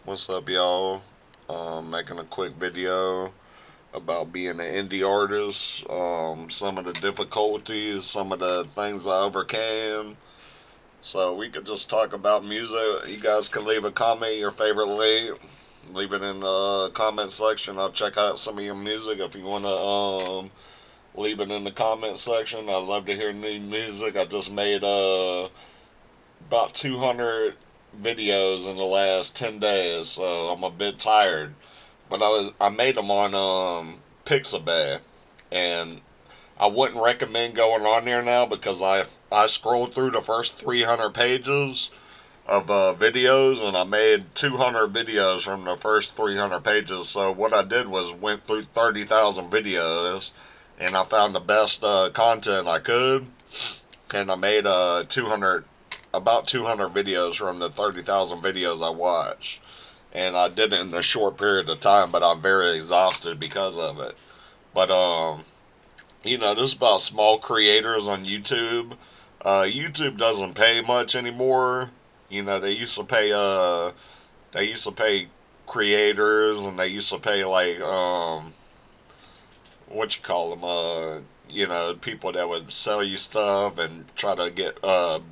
What's up, y'all? Making a quick video about being an indie artist, some of the difficulties, some of the things I overcame. So we could just talk about music. You guys can leave a comment, your favorite link. Leave it in the comment section. I'll check out some of your music if you want to leave it in the comment section. I love to hear new music. I just made about 200 videos in the last 10 days, so I'm a bit tired. But I made them on Pixabay, and I wouldn't recommend going on there now because I scrolled through the first 300 pages of videos, and I made 200 videos from the first 300 pages. So what I did was went through 30,000 videos, and I found the best content I could, and I made 200 about 200 videos from the 30,000 videos I watched. And I did it in a short period of time, but I'm very exhausted because of it. But, this is about small creators on YouTube. YouTube doesn't pay much anymore. They used to pay creators, and they used to pay, like, what you call them, people that would sell you stuff and try to get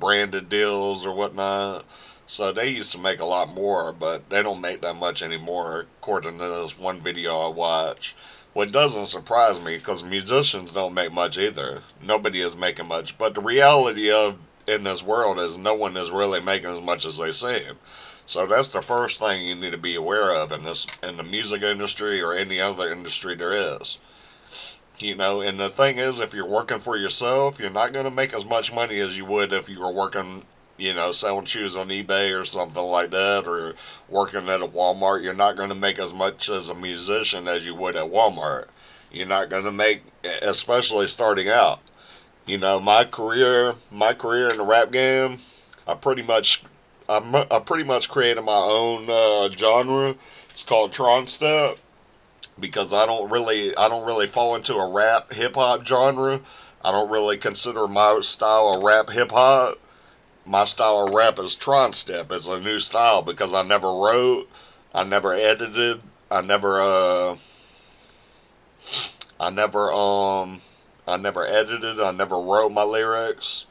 branded deals or whatnot. So they used to make a lot more, but they don't make that much anymore, according to this one video I watched. What doesn't surprise me, because musicians don't make much either. Nobody is making much. But the reality of in this world is no one is really making as much as they seem. So that's the first thing you need to be aware of in the music industry or any other industry there is. And the thing is, if you're working for yourself, you're not going to make as much money as you would if you were working, selling shoes on eBay or something like that, or working at a Walmart. You're not going to make as much as a musician as you would at Walmart. You're not going to make, especially starting out. My career in the rap game, I pretty much created my own genre. It's called Tron Step, because I don't really fall into a rap hip hop genre. I don't really consider my style a rap hip hop. My style of rap is Tron Step. It's a new style because I never wrote, I never edited, I never wrote my lyrics.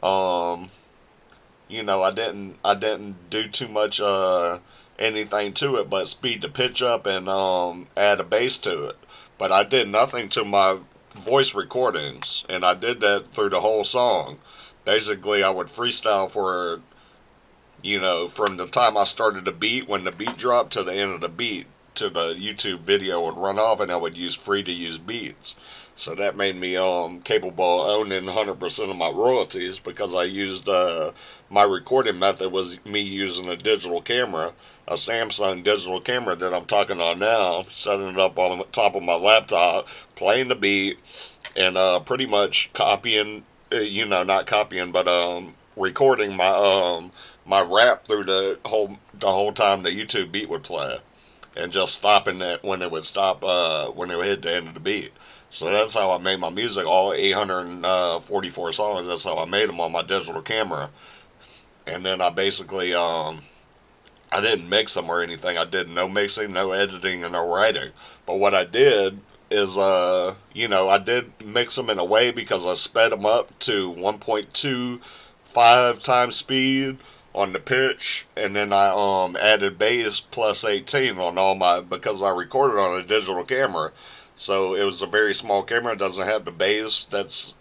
Um, I didn't do too much anything to it but speed the pitch up and add a bass to it. But I did nothing to my voice recordings, and I did that through the whole song. Basically, I would freestyle for, from the time I started the beat, when the beat dropped, to the end of the beat, to the YouTube video would run off, and I would use free to use beats. So that made me capable of owning 100% of my royalties, because I used my recording method was me using a digital camera, a Samsung digital camera that I'm talking on now, setting it up on the top of my laptop, playing the beat, and pretty much copying, not copying, but recording my rap through the whole time the YouTube beat would play, and just stopping it when it would stop when it would hit the end of the beat. So that's how I made my music, all 844 songs. That's how I made them on my digital camera. And then I basically, I didn't mix them or anything. I did no mixing, no editing, and no writing. But what I did is, I did mix them in a way because I sped them up to 1.25 times speed on the pitch, and then I added bass plus 18 on because I recorded on a digital camera. So it was a very small camera. It doesn't have the bass that's,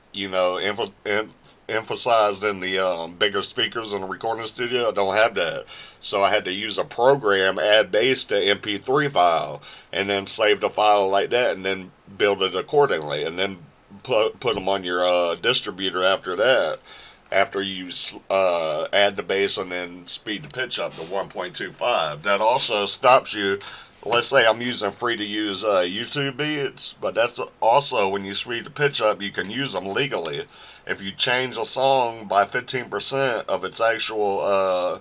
emphasized in the bigger speakers in the recording studio. I don't have that. So I had to use a program, add bass to MP3 file, and then save the file like that, and then build it accordingly, and then put them on your distributor after that. After you add the bass and then speed the pitch up to 1.25. That also stops you. Let's say I'm using free to use YouTube beats, but that's also, when you speed the pitch up, you can use them legally. If you change a song by 15% of its actual,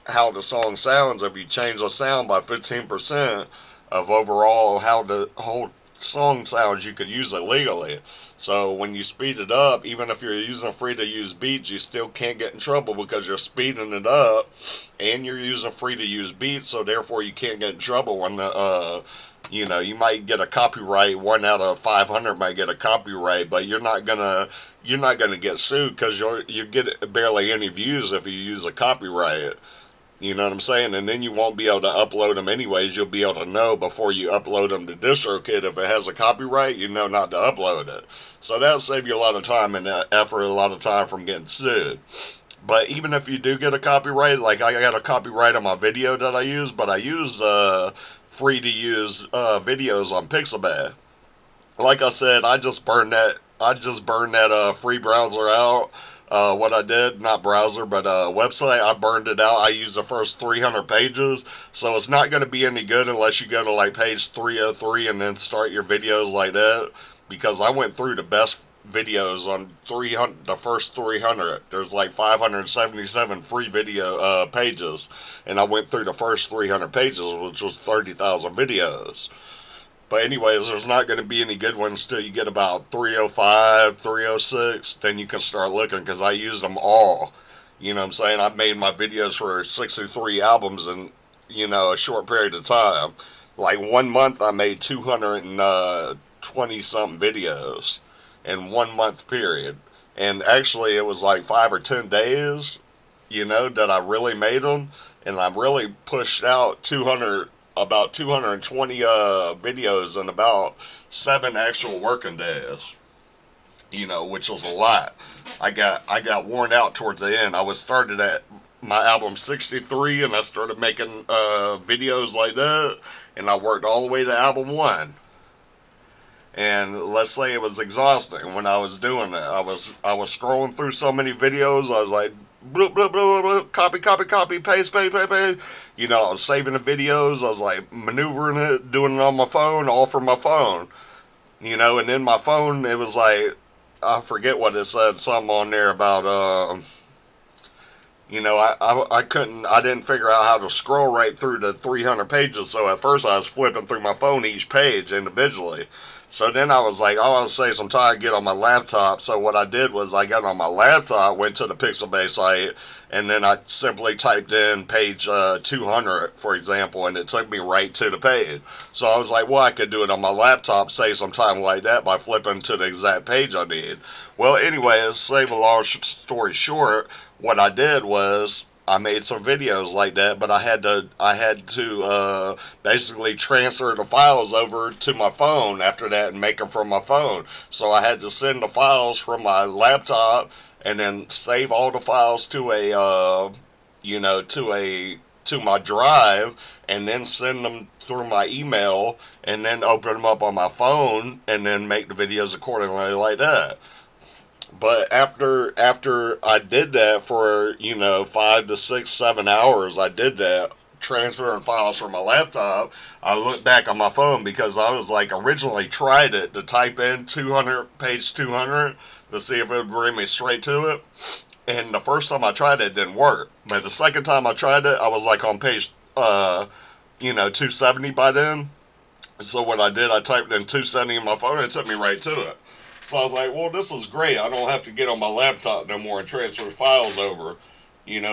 how the song sounds, if you change the sound by 15% of overall how the whole song sounds, you could use it legally. So when you speed it up, even if you're using free-to-use beats, you still can't get in trouble because you're speeding it up and you're using free-to-use beats, so therefore you can't get in trouble when you might get a copyright. 1 out of 500 might get a copyright, but you're not gonna get sued because you get barely any views if you use a copyright. You know what I'm saying? And then you won't be able to upload them anyways. You'll be able to know before you upload them to DistroKid if it has a copyright, you know not to upload it. So that'll save you a lot of time and effort, a lot of time from getting sued. But even if you do get a copyright, like I got a copyright on my video that I use, but I use free to use videos on Pixabay. Like I said, I just burned that free browser out. What I did, not browser, but website, I burned it out. I used the first 300 pages, so it's not going to be any good unless you go to like page 303 and then start your videos like that. Because I went through the best videos on the first 300. There's like 577 free video pages, and I went through the first 300 pages, which was 30,000 videos. But anyways, there's not going to be any good ones till you get about 305, 306. Then you can start looking because I use them all. You know what I'm saying? I've made my videos for 63 albums in, a short period of time. Like 1 month I made 220 something videos in 1 month period. And actually it was like 5 or 10 days, that I really made them. And I really pushed out about 220 videos in about 7 actual working days, which was a lot. I got worn out towards the end. I was started at my album 63 and I started making videos like that, and I worked all the way to album 1. And let's say it was exhausting when I was doing it. I was scrolling through so many videos. I was like, blah, blah, blah, blah, copy, paste, paste. I was saving the videos. I was like maneuvering it, doing it on my phone, all from my phone. And then my phone, it was like, I forget what it said, something on there about, I didn't figure out how to scroll right through the 300 pages. So at first I was flipping through my phone each page individually. So then I was like, I'll save some time to get on my laptop. So what I did was I got on my laptop, went to the Pixabay site, and then I simply typed in page 200, for example, and it took me right to the page. So I was like, well, I could do it on my laptop, save some time like that by flipping to the exact page I need. Well, anyway, to save a long story short, what I did was I made some videos like that, but I had to basically transfer the files over to my phone after that and make them from my phone. So I had to send the files from my laptop and then save all the files to to my drive, and then send them through my email, and then open them up on my phone, and then make the videos accordingly like that. But after I did that for 5 to 6, 7 hours, I did that transferring files from my laptop. I looked back on my phone because I was like originally tried it to type in page 200 to see if it would bring me straight to it. And the first time I tried it, it didn't work. But the second time I tried it, I was like on page 270 by then. So what I did, I typed in 270 in my phone and it took me right to it. So I was like, well, this is great. I don't have to get on my laptop no more and transfer files over,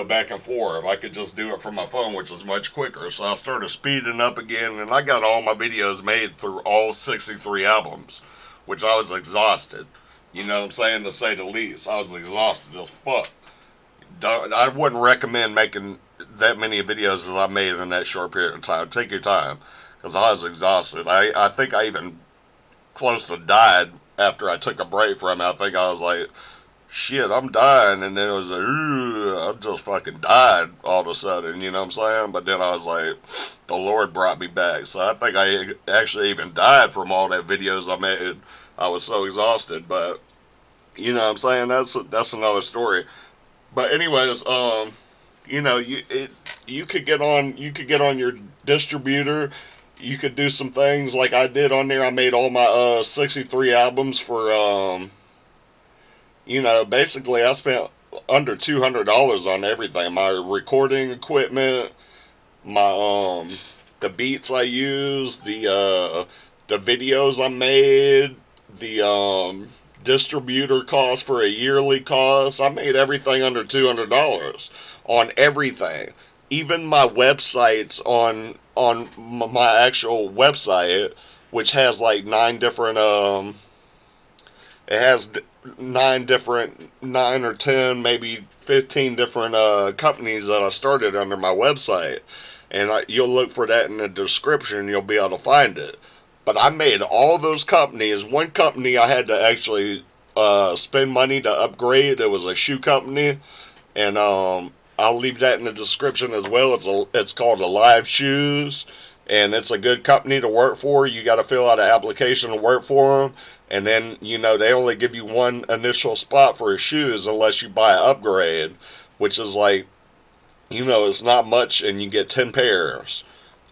back and forth. I could just do it from my phone, which is much quicker. So I started speeding up again, and I got all my videos made through all 63 albums, which I was exhausted. You know what I'm saying? To say the least. I was exhausted as fuck. I wouldn't recommend making that many videos as I made in that short period of time. Take your time, because I was exhausted. I think I even close to died after I took a break from it. I think I was like, shit, I'm dying. And then it was like, I just fucking died all of a sudden, you know what I'm saying? But then I was like, the Lord brought me back. So I think I actually even died from all that videos I made. I was so exhausted. But, you know what I'm saying? That's another story. But anyways, you could get on your distributor. You could do some things like I did on there. I made all my 63 albums for basically I spent under $200 on everything. My recording equipment, my the beats I used, the videos I made, the distributor cost for a yearly cost. I made everything under $200 on everything. Even my websites on my actual website, which has like it has nine or 10, maybe 15 different companies that I started under my website. And you'll look for that in the description, you'll be able to find it. But I made all those companies. One company I had to actually spend money to upgrade. It was a shoe company, and I'll leave that in the description as well. It's called Alive Shoes, and it's a good company to work for. You got to fill out an application to work for them, and then they only give you one initial spot for your shoes unless you buy an upgrade, which is like it's not much, and you get 10 pairs.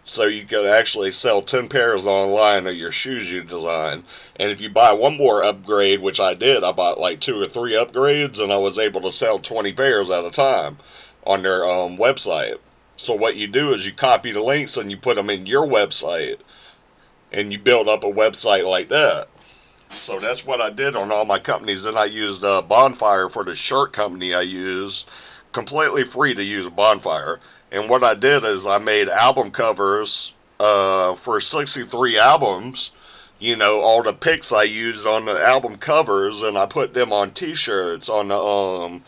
So you could actually sell 10 pairs online of your shoes you design. And if you buy one more upgrade, which I did, I bought like 2 or 3 upgrades, and I was able to sell 20 pairs at a time on their website. So what you do is you copy the links and you put them in your website, and you build up a website like that. So that's what I did on all my companies. And I used Bonfire for the shirt company I used. Completely free to use Bonfire. And what I did is I made album covers for 63 albums. All the pics I used on the album covers, and I put them on T-shirts I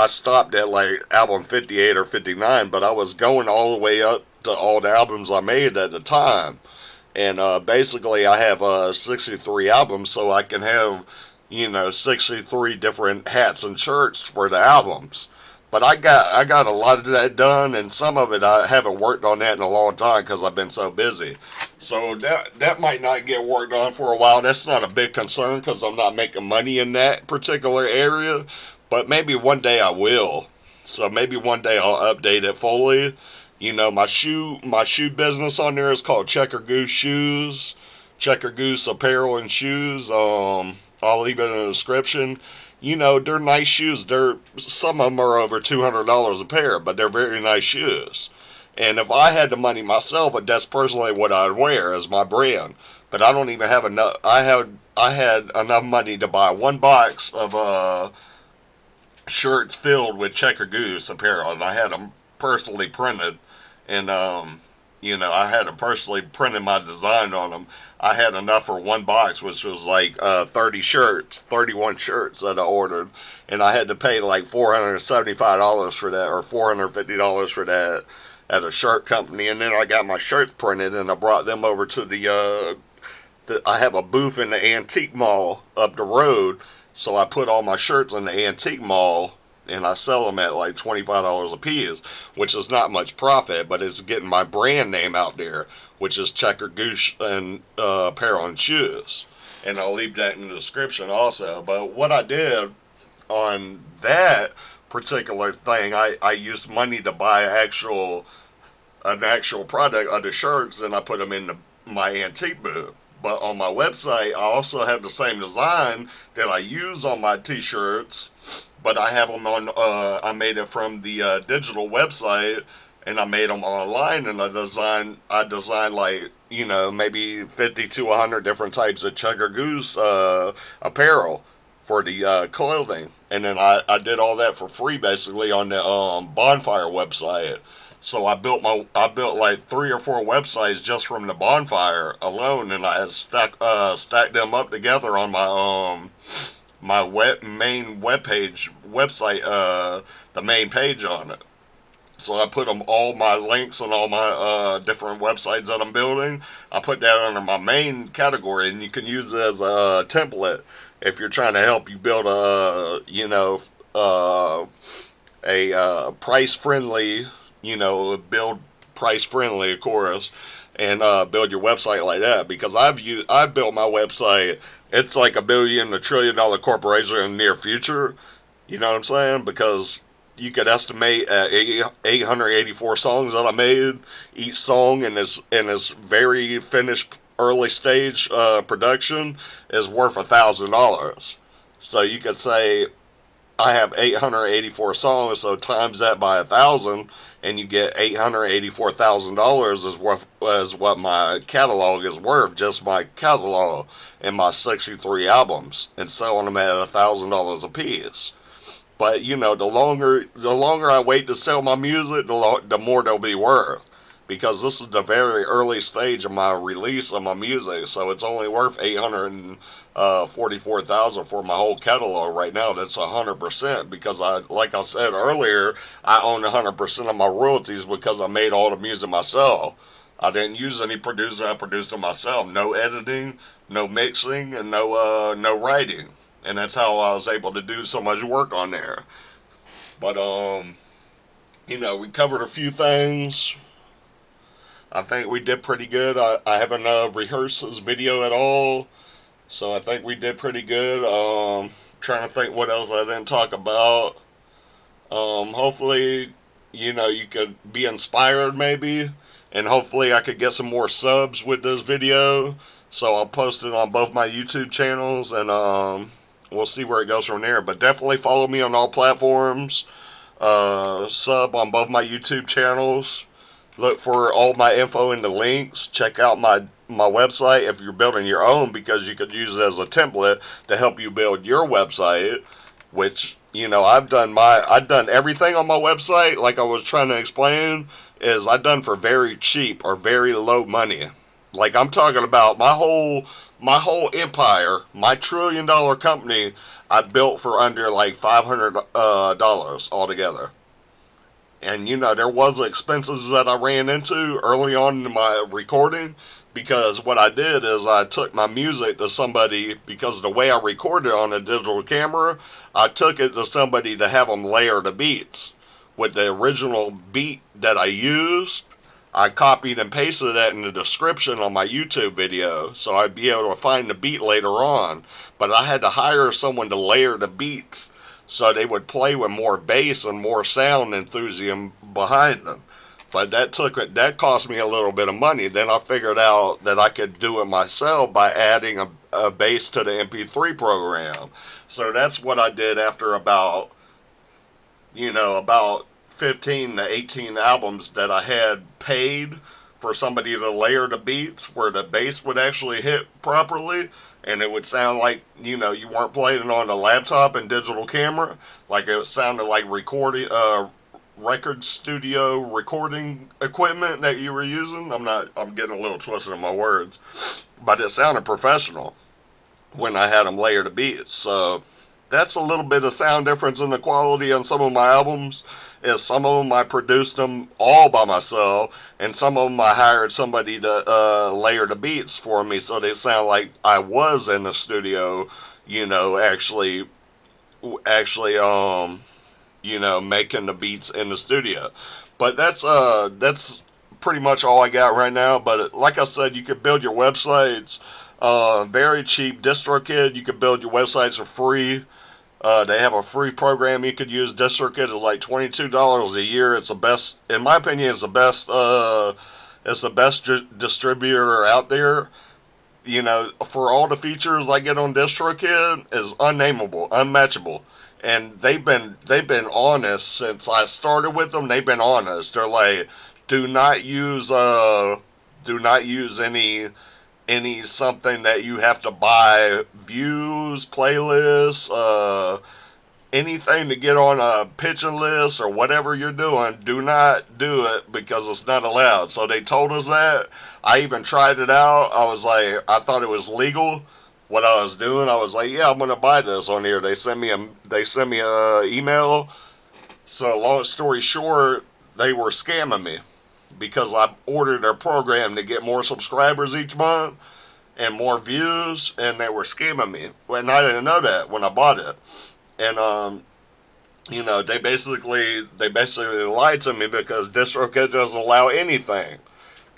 stopped at like album 58 or 59, but I was going all the way up to all the albums I made at the time. And basically I have 63 albums, so I can have 63 different hats and shirts for the albums. But I got a lot of that done, and some of it I haven't worked on that in a long time because I've been so busy. So that might not get worked on for a while. That's not a big concern because I'm not making money in that particular area. But maybe one day I will. So maybe one day I'll update it fully. My shoe business on there is called Checker Goose Shoes, Checker Goose Apparel and Shoes. I'll leave it in the description. They're nice shoes. Some of them are over $200 a pair, but they're very nice shoes. And if I had the money myself, that's personally what I'd wear as my brand. But I don't even have enough. I had enough money to buy one box of shirts filled with Checker Goose apparel, and I had them personally printed. And I had them personally printed my design on them. I had enough for one box, which was like 31 shirts that I ordered, and I had to pay like $475 for that, or $450 for that at a shirt company. And then I got my shirts printed, and I brought them over to I have a booth in the antique mall up the road, so I put all my shirts in the antique mall, and I sell them at like $25 a piece, which is not much profit, but it's getting my brand name out there, which is Checker Goose and Apparel and Shoes. And I'll leave that in the description also. But what I did on that particular thing, I used money to buy an actual product of the shirts, and I put them in my antique booth. But on my website, I also have the same design that I use on my t-shirts, but I have them on, I made it from the digital website, and I made them online, and I designed like, maybe 50 to 100 different types of Checker Goose apparel for the clothing. And then I did all that for free, basically, on the Bonfire website. So I built like 3 or 4 websites just from the Bonfire alone, and I had stacked them up together on my main website, the main page on it. So I put all my links and all my different websites that I'm building. I put that under my main category, and you can use it as a template if you're trying to help you build a price friendly. Build price friendly, of course, and build your website like that. Because I've built my website. It's like $1 billion, $1 trillion corporation in the near future. You know what I'm saying? Because you could estimate 884 songs that I made. Each song in this very finished early stage production is worth $1,000. So you could say I have 884 songs, so times that by 1,000, and you get $884,000 is what my catalog is worth, just my catalog and my 63 albums, and selling them at $1,000 a piece. But the longer I wait to sell my music, the more they'll be worth. Because this is the very early stage of my release of my music, so it's only worth 844,000 for my whole catalog right now. That's 100% because like I said earlier, I own 100% of my royalties because I made all the music myself. I didn't use any producer. I produced it myself. No editing, no mixing, and no writing. And that's how I was able to do so much work on there. But we covered a few things. I think we did pretty good. I haven't rehearsed this video at all, so I think we did pretty good. Trying to think what else I didn't talk about. Hopefully, you could be inspired maybe, and hopefully I could get some more subs with this video. So I'll post it on both my YouTube channels, and we'll see where it goes from there. But definitely follow me on all platforms. Sub on both my YouTube channels. Look for all my info in the links. Check out my website if you're building your own, because you could use it as a template to help you build your website. Which I've done everything on my website. Like I was trying to explain, is I've done for very cheap or very low money. Like I'm talking about my whole empire, my $1 trillion company, I built for under like $500 altogether. And there was expenses that I ran into early on in my recording, because what I did is I took my music to somebody, because the way I recorded on a digital camera, I took it to somebody to have them layer the beats. With the original beat that I used, I copied and pasted that in the description on my YouTube video, so I'd be able to find the beat later on. But I had to hire someone to layer the beats, so they would play with more bass and more sound enthusiasm behind them. But that cost me a little bit of money. Then I figured out that I could do it myself by adding a bass to the MP3 program. So that's what I did after about 15 to 18 albums that I had paid for somebody to layer the beats, where the bass would actually hit properly, and it would sound like, you weren't playing it on a laptop and digital camera. Like it sounded like record studio recording equipment that you were using. I'm getting a little twisted in my words. But it sounded professional when I had them layer the beats. So that's a little bit of sound difference in the quality on some of my albums. Is some of them I produced them all by myself, and some of them I hired somebody to layer the beats for me, so they sound like I was in the studio, actually, making the beats in the studio. But that's pretty much all I got right now. But like I said, you can build your websites very cheap. DistroKid, you can build your websites for free. They have a free program you could use. DistroKid is like $22 a year. It's the best, in my opinion. It's the best distributor out there. For all the features I get on DistroKid is unnameable, unmatchable. And they've been honest since I started with them. They've been honest. They're like, do not use any something that you have to buy views, playlists, anything to get on a pitching list or whatever you're doing. Do not do it, because it's not allowed. So they told us that. I even tried it out. I thought it was legal what I was doing. I was like, yeah, I'm gonna buy this on here. They sent me a email. So long story short, they were scamming me, because I ordered their program to get more subscribers each month and more views, and they were scamming me. And I didn't know that when I bought it. And they basically lied to me, because DistroKid doesn't allow anything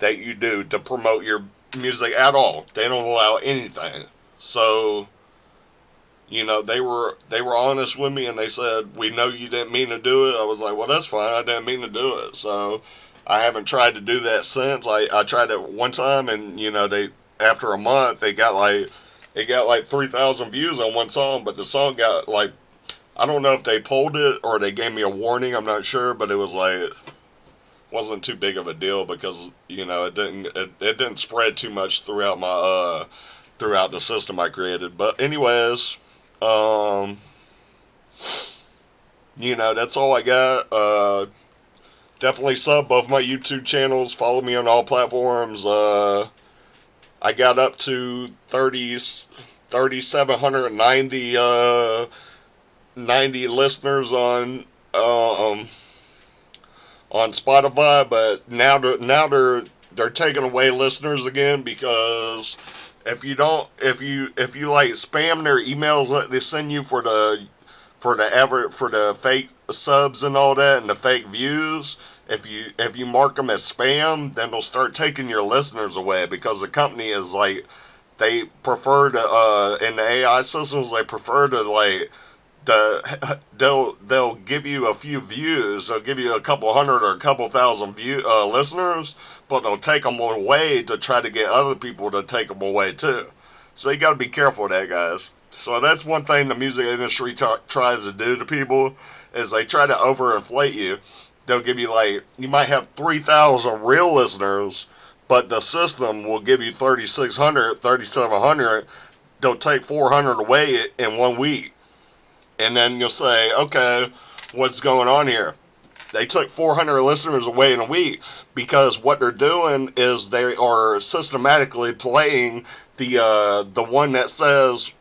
that you do to promote your music at all. They don't allow anything. So, they were honest with me, and they said, we know you didn't mean to do it. I was like, well, that's fine. I didn't mean to do it. So I haven't tried to do that since. I tried it one time, and after a month they got like 3,000 views on one song, but the song got like, I don't know if they pulled it or they gave me a warning. I'm not sure, but it was like wasn't too big of a deal because it didn't spread too much throughout my throughout the system I created. But anyways, that's all I got. Definitely sub both my YouTube channels. Follow me on all platforms. I got up to 3,790 90 listeners on Spotify, but now they're taking away listeners again because if you like spam their emails that they send you for the fake subs and all that and the fake views, if you mark them as spam, then they'll start taking your listeners away because the company is like they prefer to in the AI systems they prefer to like they'll give you a few views, they'll give you a couple hundred or a couple thousand listeners, but they'll take them away to try to get other people to take them away too. So you got to be careful of that, guys. So that's one thing the music industry tries to do to people is they try to overinflate you. They'll give you like you might have 3,000 real listeners, but the system will give you 3,600, 3,700. They'll take 400 away in 1 week. And then you'll say, okay, what's going on here? They took 400 listeners away in a week because what they're doing is they are systematically playing the one that says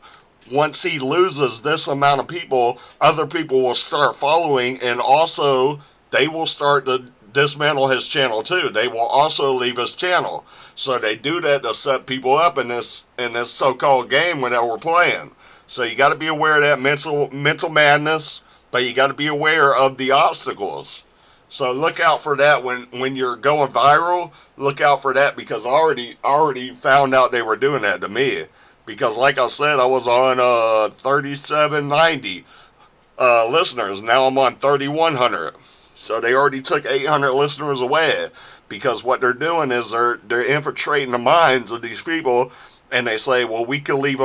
once he loses this amount of people, other people will start following, and also they will start to dismantle his channel too. They will also leave his channel. So they do that to set people up in this so-called game when we're playing. So you got to be aware of that mental madness, but you got to be aware of the obstacles. So look out for that when you're going viral. Look out for that because I already found out they were doing that to me. Because like I said, I was on 3,790 listeners. Now I'm on 3,100. So they already took 800 listeners away. Because what they're doing is they're infiltrating the minds of these people, and they say, well, we can leave